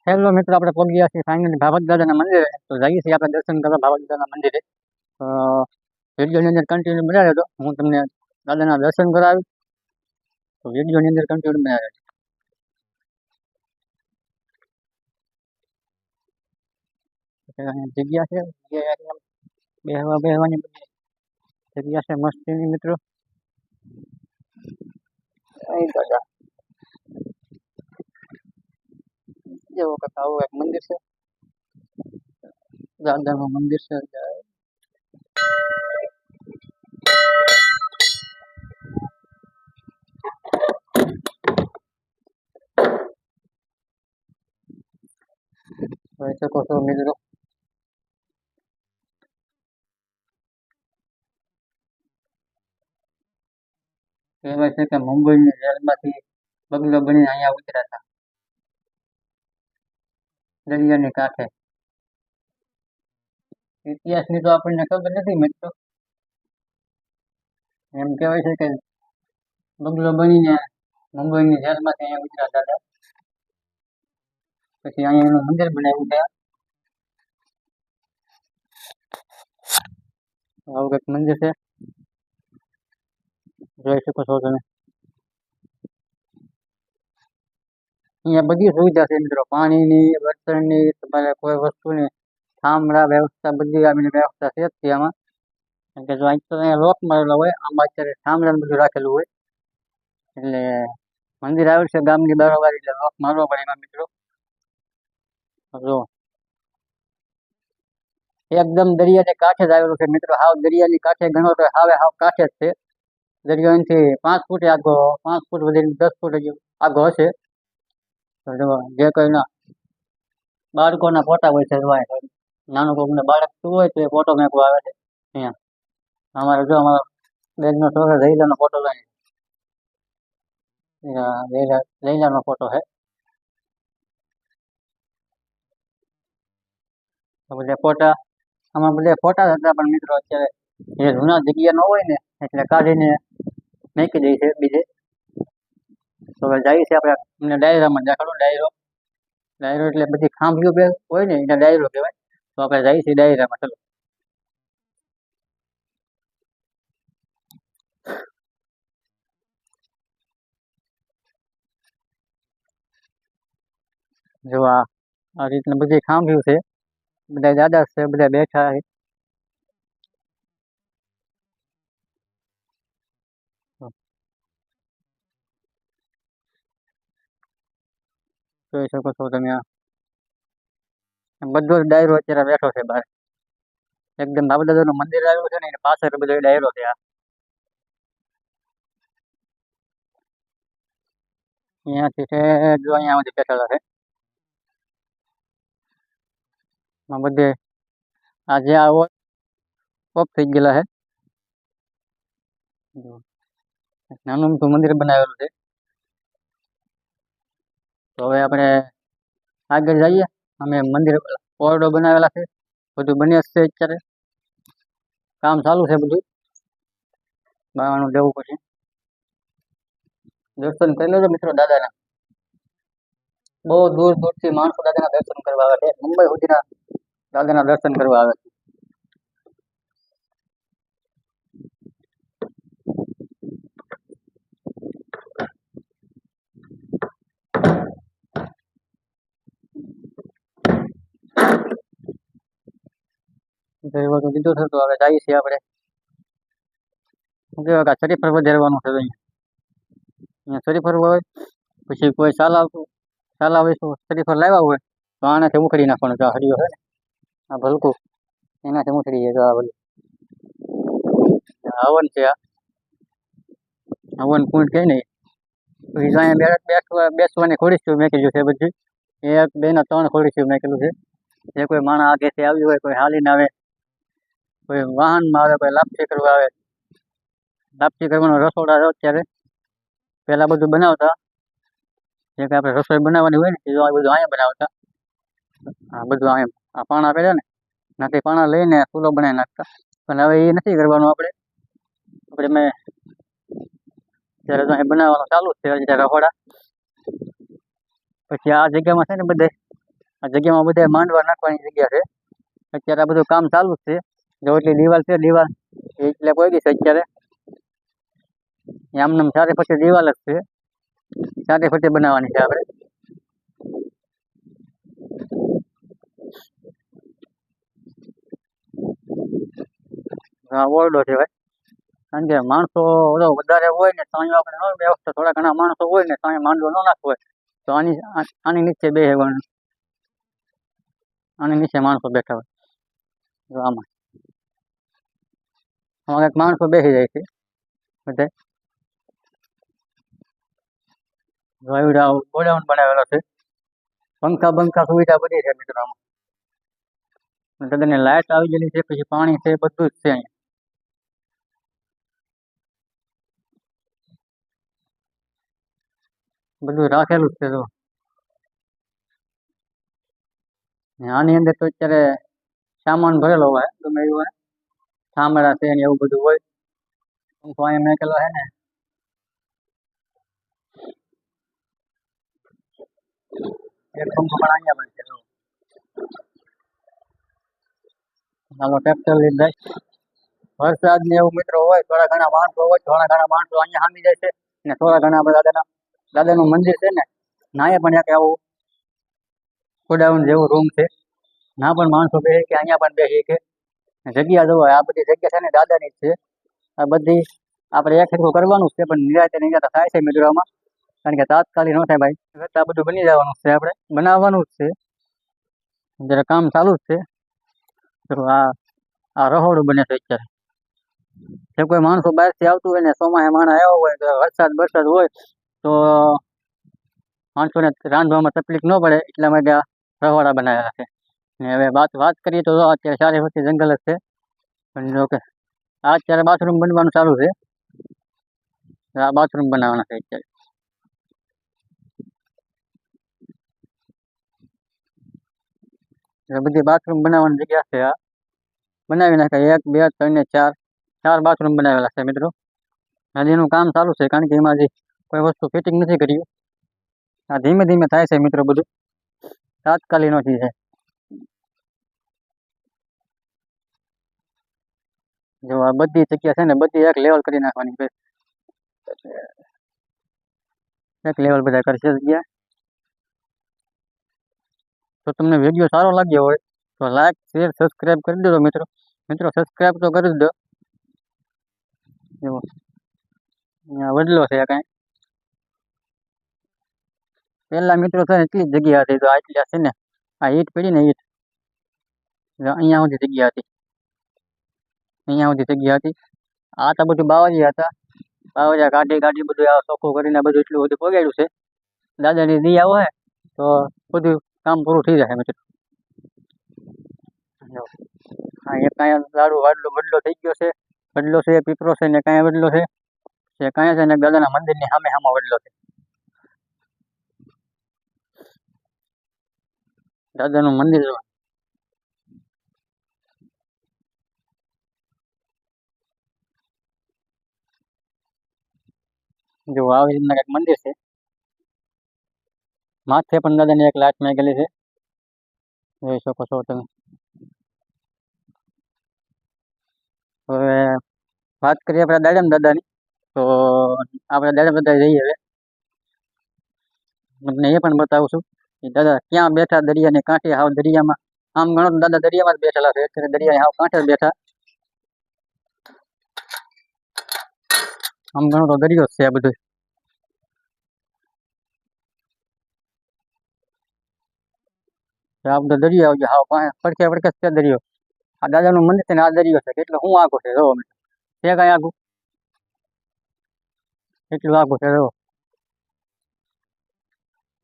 Hello મિત્રો, આપણે પહોંચી ગયા છીએ ફાઇનલી ભાવક દાદાના મંદિરે. તો જઈએ છીએ આપણે દર્શન કરવા ભાવક દાદાના મંદિરે. તો વિડીયોની અંદર કન્ટિન્યુ બન્યા રહેજો, હું તમને દાદાના દર્શન કરાવીશ. તો વિડીયોની અંદર કન્ટિન્યુ બન્યા રહેજો. જગ્યા છે, બેહવાની બધી જગ્યા છે મસ્તીની મિત્રો. અહીં દાદા જેવો કંઈક આવું એક મંદિર છે, દાદાનું મંદિર છે. જોઈ શકો છો મિત્રો, કહેવાય છે કે મુંબઈની જેલમાંથી બગલો બની અહીંયા ઉતર્યા હતા, દરિયાની કાંઠે. ઇતિહાસની તો આપણને ખબર નથી મિત્રો. એમ કહેવાય છે કે બગલો બનીને મુંબઈની જેલમાંથી અહીંયા ઉતર્યા દાદા. પછી અહીંયા એનું મંદિર બનાવ્યું છે. આવું કંઈક મંદિર છે, જોઈ શકો છો તમે. અહીંયા બધી સુવિધા છે મિત્રો, પાણીની, બર્તનની, તમારે કોઈ વસ્તુની થાંભલા વ્યવસ્થા બધી આવીને વ્યવસ્થા છે જ ત્યાંમાં. કેમ કે જો અહીંયા લોક મારેલો હોય, આમાં અત્યારે થાંભલા બધું રાખેલું હોય, એટલે મંદિર આવ્યું છે ગામની બારોબાર, એટલે લોક મારવો પડે એમાં મિત્રો. જો એકદમ દરિયાની કાંઠે જ આવેલું છે મિત્રો, હાવ દરિયાની કાંઠે ગણો તો હાવ કાંઠે જ છે. દરિયો અહીંથી 5 ફૂટ આગો, 5 ફૂટ વધીને 10 ફૂટ આગો હશે. તો જો જે કોઈના બાળકોના ફોટા હોય છે, નાનું કોઈને બાળક શું હોય તો એ ફોટો મેકવો આવે છે અહીંયા. અમારે જો અમારા બેનનો છોકરો લૈલાનો ફોટો લઈ, લૈલાનો ફોટો છે. બધા ફોટા, આમાં બધા ફોટા હતા, પણ મિત્રો અત્યારે જે જૂના જગ્યા ન હોય ને એટલે કાઢીને મેકી દે છે બીજે. તો હવે જઈએ છીએ આપણે, અમને ડાયરામાં દેખાડો. ડાયરો એટલે બધી ખાંભીઓ હોય ને એને ડાયરો કહેવાય. તો આપણે જઈએ છીએ ડાયરામાં. ચલો જો આ રીતના બધી ખાંભીઓ છે, બધા દાદા છે, બધા બેઠા છે. જોઈ શકો છો તમે, બધો જ ડાયરો અત્યારે બેઠો છે બહાર. એકદમ બાબા દાદાનું મંદિર આવ્યું છે ને એની પાછળ બધો ડાયરો છે. અહીંયાથી છે જો અહીંયા સુધી બેઠેલા છે. બધે આજે આવો ઓફ થઈ ગયેલા છે. નાનું મોટું મંદિર બનાવેલું છે. તો હવે આપણે આગળ જઈએ. અમે મંદિર ઓરડો બનાવેલા છે, બધું બને છે અત્યારે, કામ ચાલુ છે બધું. બાવાનું દેવું પછી દર્શન કરી લેજો મિત્રો દાદાના. બહુ દૂર દૂરથી માણસો દાદાના દર્શન કરવા આવે છે, મુંબઈ સુધીના દાદાના દર્શન કરવા આવે છે. કીધું છે તો હવે જઈએ છીએ આપણે. શરીફર વધારવાનું છે અહીંયા શરીફર હોય, પછી કોઈ સાલા હોય તો શરીફર લાવ્યા હોય તો આનાથી ઉખડી નાખવાનું. જો હરિયો છે ને આ ભલકું, એનાથી ઉખડી જાય. તો આ બધું હવન છે, આ હવન કુંડ કહે ને. પછી અહીંયા બેસવાની ખોડીશું મેકેલું છે બધી, 1 2 ને 3 ખોડીશું મેકેલું છે. જે કોઈ માણસ આગેથી આવ્યું હોય, કોઈ હાલીને આવે, કોઈ વાહનમાં આવે, કોઈ લાપસી કરવા આવે. લાપસી કરવાનો રસોડા અત્યારે, પહેલા બધું બનાવતા, જે કે આપણે રસોઈ બનાવવાની હોય ને એ બધું અહીંયા બનાવતા. આ બધું અહીંયા આ પાણા પહેલા ને નાથી પાણા લઈને ચૂલો બનાવી નાખતા. પણ હવે એ નથી કરવાનું. આપણે મેં ત્યારે તો અહીં બનાવવાનું ચાલુ જ છે રસોડા. પછી આ જગ્યામાં છે ને બધે આ જગ્યામાં બધા માંડવા નાખવાની જગ્યા છે. અત્યારે આ બધું કામ ચાલુ જ છે. જો એટલી દિવાલ છે, દિવાલ એટલે કોઈ દી છે અત્યારે આમ નામ ચારે પછી દિવાલ જ છે. ચારે ફરતે બનાવવાની છે આપણે. ઓરડો છે ભાઈ, કારણ કે માણસો વધારે હોય ને સાંયો આપણે ન વ્યવસ્થા, થોડા ઘણા માણસો હોય ને સાંયો માંડવો ન નાખવો હોય તો આની નીચે બેસવાનું, આની નીચે માણસો બેઠા હોય. તો આમાં કંઈક માણસો બેસી જાય છે બધા. ગોડાઉન બનાવેલો છે, પંખા બંખા સુવિધા બધી છે મિત્રો આમાં. તદ્દન લાઈટ આવી ગયેલી છે, પછી પાણી છે, બધું જ છે અહીંયા. બધું રાખેલું જ છે. તો આની અંદર તો અત્યારે સામાન ભરેલો હોય, ગમે એવું હોય, થાંભલા છે ને એવું બધું હોય. પંખો અહીંયા મેકેલો છે ને, એક પંખો પણ અહીંયા પણ છે. હાલો ટ્રેક્ટર લઈને જાય. વરસાદ ને એવું મિત્રો હોય, થોડા ઘણા માણસો હોય, થોડા ઘણા માણસો અહીંયા સામી જાય છે ને થોડા ઘણા આપણા દાદાનું મંદિર છે ને, નાએ પણ એક આવું ગોડાઉન જેવું રૂમ છે, ના પણ માણસો બેસે કે અહીંયા પણ બેસી કે. જગ્યા જોવો, આ બધી જગ્યા છે ને દાદાની જ છે. આ બધી આપણે એક સરખું કરવાનું જ છે, પણ નિરાતે થાય છે મિત્રો આમાં, કારણ કે તાત્કાલિક ન થાય ભાઈ. આ બધું બની જવાનું છે, આપણે બનાવવાનું જ છે, જરા કામ ચાલુ જ છે. તો આ રહોડું બને છે અત્યારે. જે કોઈ માણસો બહારથી આવતું હોય ને, ચોમાસે માણસ આવ્યો હોય, તો વરસાદ હોય તો માણસોને રાંધવામાં તકલીફ ન પડે એટલા માટે આ રહોડા બનાવેલા છે. હવે વાત કરીએ તો અત્યારે ચારે વચ્ચે જંગલ જ છે, પણ જો કે આ અત્યારે બાથરૂમ બનવાનું ચાલુ છે. આ બાથરૂમ બનાવવાના છે અત્યારે. બધી બાથરૂમ બનાવવાની જગ્યા છે. આ બનાવી નાખાય 1 2 3 ને 4 બાથરૂમ બનાવેલા છે મિત્રો. હજી એનું કામ ચાલુ છે, કારણ કે એમાં હજી કોઈ વસ્તુ ફિટિંગ નથી કર્યું. આ ધીમે ધીમે થાય છે મિત્રો, બધું તાત્કાલિક નથી છે. જો આ બધી જગ્યા છે ને, બધી એક લેવલ કરી નાખવાની છે. એક લેવલ બધા કરશે જગ્યા. તો તમને વિડીયો સારો લાગ્યો હોય તો લાઈક શેર સબસ્ક્રાઈબ કરી દો મિત્રો. સબસ્ક્રાઈબ તો કરી જ દો. અહીંયા વડલો છે કાંઈ. પહેલા મિત્રો છે એટલી જ જગ્યા હતી, તો આટલી છે ને આ ઈટ પડી ને ઈટ, અહીંયા સુધી જગ્યા હતી, અહીંયા સુધી જગ્યા હતી. આ તો બધું બાવળિયા હતા, બાવળિયા કાઢી બધું આ ચોખ્ખું કરીને બધું એટલું બધું પગાડ્યું છે. દાદાની દિયા હોય તો બધું કામ પૂરું થઈ જાય મિત્રો. હા, એક કાંઈ દારૂ વડલો થઈ ગયો છે, વડલો છે, પીપરો છે ને કાંઈ વડલો છે, કાંઈ છે ને દાદાના મંદિરની સામે વડલો છે. દાદાનું મંદિર જો આવી રીતના કંઈક મંદિર છે. માથે પણ દાદાની એક લાઈટ મેકેલી છે, જોઈ શકો છો તમે. હવે વાત કરીએ આપણે દાદાની, તો આપણે દાદા જઈએ હવે. તમને એ પણ બતાવું છું કે દાદા ક્યાં બેઠા, દરિયાની કાંઠે. હાવ દરિયામાં, આમ ગણો તો દાદા દરિયામાં જ બેઠેલા છે. અત્યારે દરિયા હાવ કાંઠે જ બેઠા. આમ ગણો તો દરિયો જ છે આ બધું. આ બધો દરિયો આવજો, હાવ પડખે છે દરિયો. આ દાદાનું મંદિર છે ને આ દરિયો છે. કેટલો શું આખો છે જોવો મિત્રો, છે કાંઈ આખું, એટલું આખું છે જોવો.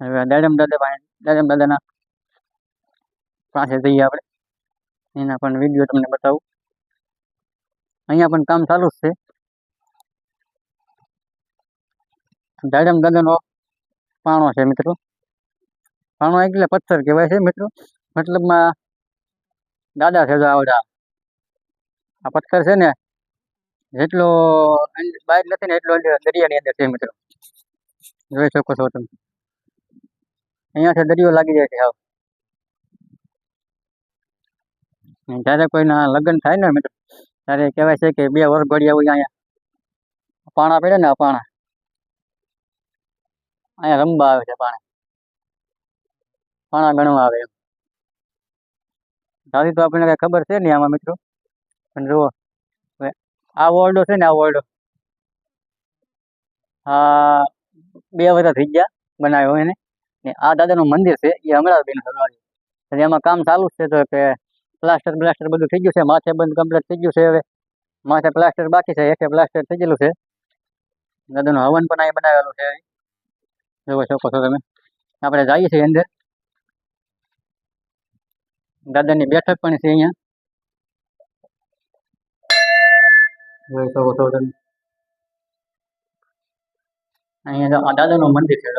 હવે દાદાના પાસે જઈએ આપણે, એના પણ વિડીયો તમને બતાવું. અહીંયા પણ કામ ચાલુ જ છે. દાદાનો પાણો છે મિત્રો. પાણો એટલે પથ્થર કહેવાય છે મિત્રો. મતલબમાં દાદા છે આવડા. આ પથ્થર છે ને જેટલો બહાર નથી ને એટલો દરિયાની અંદર છે મિત્રો, જોઈ શકો છો તમે. અહીંયા દરિયો લાગી જાય છે હાવ. જ્યારે કોઈના લગ્ન થાય ને મિત્રો ત્યારે કહેવાય છે કે 2 વરઘોડિયા હોય અહીંયા પાણા પડે ને, આ પાણા અહીંયા રમવા આવે છે, પાણા ગણવા આવે એમ. તારી તો આપણને કઈ ખબર છે નહીં આમાં મિત્રો, પણ જુઓ હવે આ ઓરડો છે ને, આ ઓરડો આ 2 વર્ષ થઈ ગયા બનાવ્યો એને, ને આ દાદાનું મંદિર છે એ હમણાં બેન સલવાડી, એટલે એમાં કામ ચાલુ જ છે. તો કે પ્લાસ્ટર બધું થઈ ગયું છે, માથે બંધ કમ્પ્લીટ થઈ ગયું છે. હવે માથે પ્લાસ્ટર બાકી છે, હેઠે પ્લાસ્ટર થઈ ગયેલું છે. દાદાનું હવન પણ અહીં બનાવેલું છે, જોઈ શકો છો તમે. આપણે જઈએ છીએ અંદર, દાદાની બેઠક પણ છે અહીંયા, જોઈ શકો છો તમે. અહીંયા દાદાનું મંદિર છે,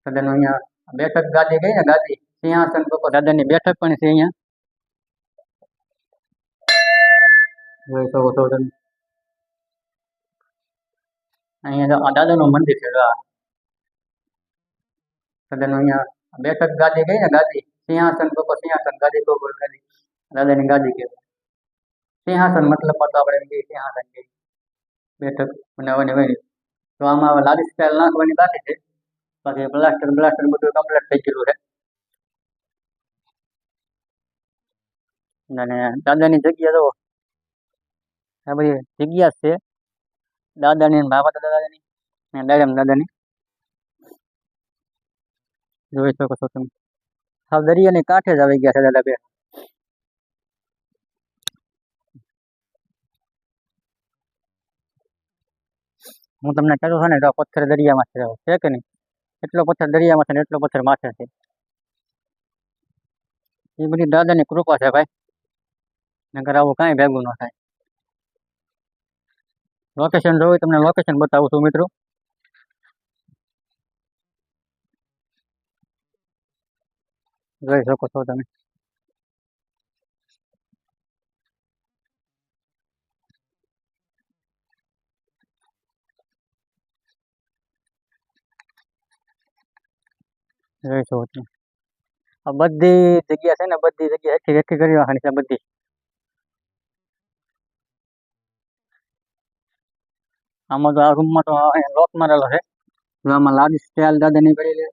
દાદાનું અહીંયા બેઠક ગાદી ગઈ ને, ગાદી સિંહાસન દાદાની બેઠક પણ છે અહીંયા, જોઈ શકો છો તમે. અહીંયા દાદાનું મંદિર છે, દાદાનું અહીંયા બેઠક ગાદી ગઈ ને, ગાદી સિંહાસન સિંહાસન ગાદી ગાદી દાદાની ગાદી કહેવાય. સિંહાસન મતલબ તો આપણે એમ કહીએ સિંહાસન કહીએ, બેઠક બનાવવાની હોય. તો આમાં લાદી સ્ટાઇલ નાખવાની બાકી છે, બાકી પ્લાસ્ટર બધું કમ્પ્લીટ થઈ ગયેલું છે. અને દાદાની જગ્યા તો આ બધી જગ્યા છે દાદાની, બાબા દાદાની ને દાડમ દાદાની, જોઈ શકો છો તમે. હા, દરિયાની કાંઠે જ આવી ગયા છે દાદા બે. હું તમને કહું છું ને, તો પથ્થર દરિયામાં છે કે નહીં, એટલો પથ્થર દરિયામાં છે ને એટલો પથ્થર માથે છે. એ બધી દાદાની કૃપા છે ભાઈ, નકર આવું કાંઈ ભેગું ન થાય. લોકેશન જોયું, તમને લોકેશન બતાવું છું મિત્રો. જોઈ શકો છો તમે. જોઈ શકો છો. આ બધી જગ્યા છે ને, બધી જગ્યા એકઠી કરી નાખવાની છે બધી. આમાં તો આ રૂમમાં તો લોક મારેલો છે. આમાં લાદી સ્ટાઇલ દાદાની પડેલી,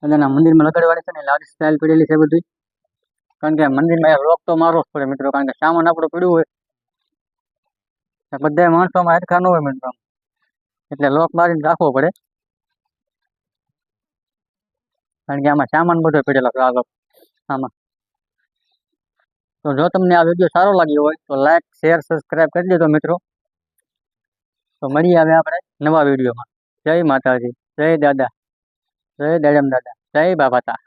દાદાના મંદિરમાં લગાડવાની છે ને, લાદી સ્ટાઇલ પડેલી છે બધી. કારણ કે મંદિરમાં લોક તો મારવો જ પડે મિત્રો, કારણ કે સામાન આપણું પડ્યું હોય, બધા માણસોમાં હરખા ન હોય મિત્રો, એટલે લોક મારીને રાખવો પડે. કારણ કે આમાં સામાન બધો પડેલો છે આમાં. તો જો તમને આ વિડીયો સારો લાગ્યો હોય તો લાઈક, શેર, સબસ્ક્રાઈબ કરી દેજો મિત્રો. તો મળીએ હવે આપણે નવા વિડીયોમાં. જય માતાજી, જય દાદા, જય દાડમ દાદા, જય બાબાતા.